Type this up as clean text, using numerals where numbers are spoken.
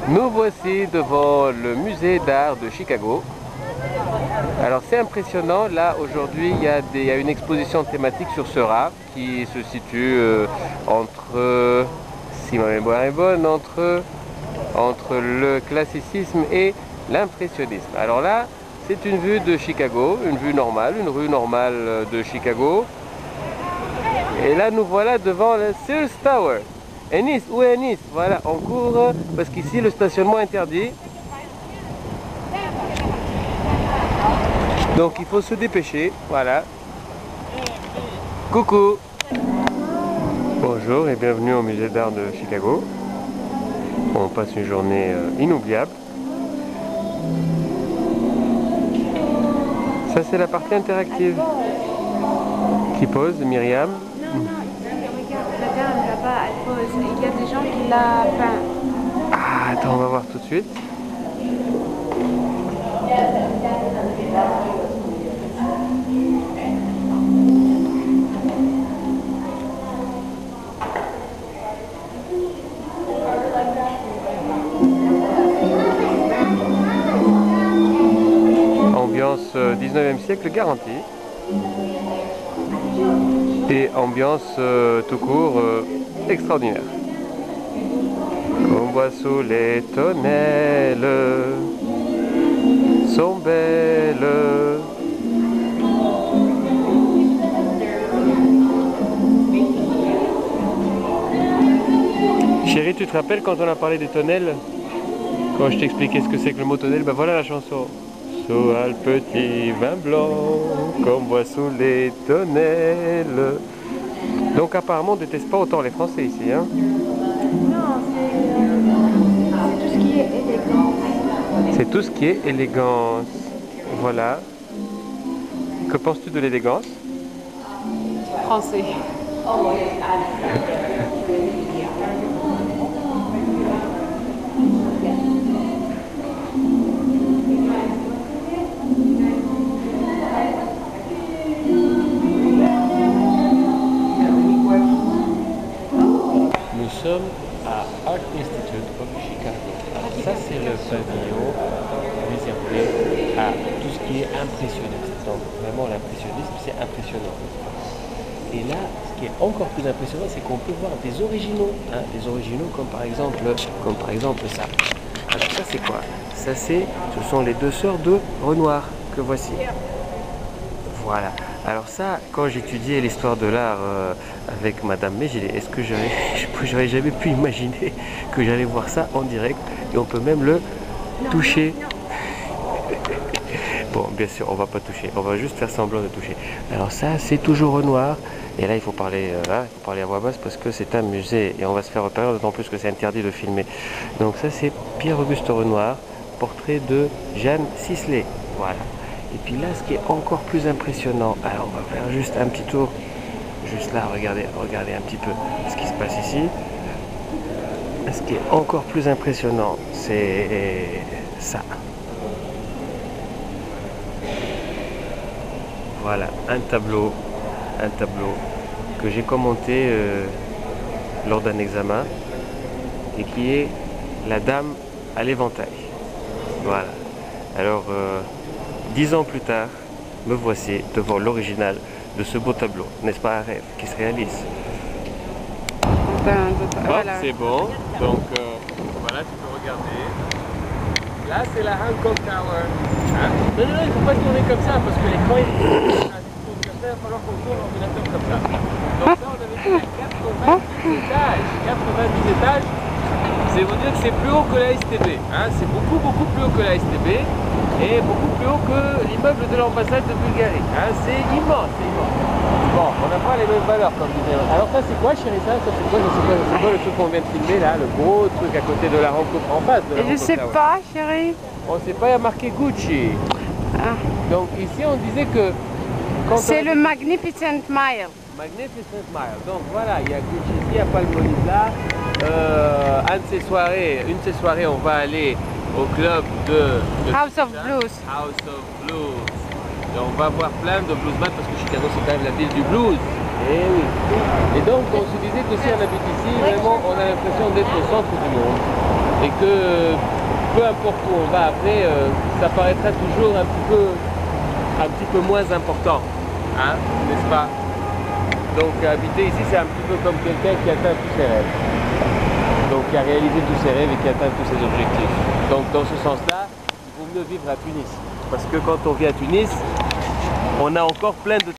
Nous voici devant le musée d'art de Chicago. Alors c'est impressionnant, là aujourd'hui il y a une exposition thématique sur ce rat qui se situe entre, si ma mémoire est bonne, entre le classicisme et l'impressionnisme. Alors là c'est une vue de Chicago, une vue normale, une rue normale de Chicago. Et là nous voilà devant le Sears Tower. Ennis, où est Ennis? Voilà, on court parce qu'ici le stationnement est interdit. Donc il faut se dépêcher, voilà. Coucou. Bonjour et bienvenue au musée d'art de Chicago. On passe une journée inoubliable. Ça c'est la partie interactive. Qui pose, Myriam? La dame là-bas, elle pose. Il y a des gens qui la peint. Ah, attends, on va voir tout de suite. Ambiance 19e siècle garantie. Et ambiance tout court extraordinaire. On voit sous les tonnelles sont belles. Chérie, tu te rappelles quand on a parlé des tonnelles? Quand je t'expliquais ce que c'est que le mot tonnelle, ben voilà la chanson. Sous le petit vin blanc qu'on boit sous les tonnelles. Donc apparemment on ne déteste pas autant les Français ici, hein? Non, c'est tout ce qui est élégance. C'est tout ce qui est élégance. Voilà. Que penses-tu de l'élégance? Français. Nous sommes à Art Institute of Chicago. Alors ça c'est le pavillon réservé à tout ce qui est impressionniste. Donc vraiment l'impressionnisme c'est impressionnant. Et là ce qui est encore plus impressionnant c'est qu'on peut voir des originaux. Hein, des originaux comme par exemple ça. Alors ça c'est quoi? Ça ce sont les deux sœurs de Renoir que voici. Voilà. Alors ça, quand j'étudiais l'histoire de l'art avec Madame May, est-ce que j'aurais jamais pu imaginer que j'allais voir ça en direct et on peut même le toucher. Bon, bien sûr, on va pas toucher, on va juste faire semblant de toucher. Alors ça, c'est toujours Renoir. Et là, il faut parler à voix basse parce que c'est un musée et on va se faire repérer, d'autant plus que c'est interdit de filmer. Donc ça, c'est Pierre-Auguste Renoir, portrait de Jeanne Sisley. Voilà. Et puis là, ce qui est encore plus impressionnant, alors on va faire juste un petit tour, juste là, regardez un petit peu ce qui se passe ici. Ce qui est encore plus impressionnant, c'est ça. Voilà, un tableau que j'ai commenté lors d'un examen et qui est la Dame à l'éventail. Voilà. Alors, 10 ans plus tard, me voici devant l'original de ce beau tableau. N'est-ce pas un rêve qui se réalise? Voilà. C'est bon. Donc, voilà, tu peux regarder. Là, c'est la Hancock Tower. Hein? Non, il ne faut pas tourner comme ça parce que l'écran il va falloir qu'on tourne l'ordinateur comme ça. Donc ça, on avait fait 90 étages. C'est vous dire que c'est plus haut que la STB. Hein? C'est beaucoup plus haut que la STB. Et beaucoup plus haut que l'immeuble de l'ambassade de Bulgarie. Hein, c'est immense, Bon, on n'a pas les mêmes valeurs comme disait. Alors ça c'est quoi chérie ça? Ça c'est quoi, le truc qu'on vient de filmer là? Le gros truc à côté de la rencontre en face de la rencontre. Je sais pas, chérie. On ne sait pas, il y a marqué Gucci. Ah. Donc ici on disait que... C'est le Magnificent Mile. Magnificent Mile. Donc voilà, il y a Gucci ici, il y a Palmolive là. Une de ces soirées, on va aller au club de House of Blues. House of Blues. Et on va voir plein de bluesman parce que Chicago c'est quand même la ville du blues. Et oui. Et donc, on se disait que si on habite ici, vraiment, on a l'impression d'être au centre du monde. Et que peu importe où on va après, ça paraîtra toujours un petit peu moins important. Hein, n'est-ce pas? Donc, habiter ici, c'est un petit peu comme quelqu'un qui atteint tous ses rêves. Donc, qui a réalisé tous ses rêves et qui atteint tous ses objectifs. Donc, dans ce sens-là, il vaut mieux vivre à Tunis. Parce que quand on vit à Tunis, on a encore plein de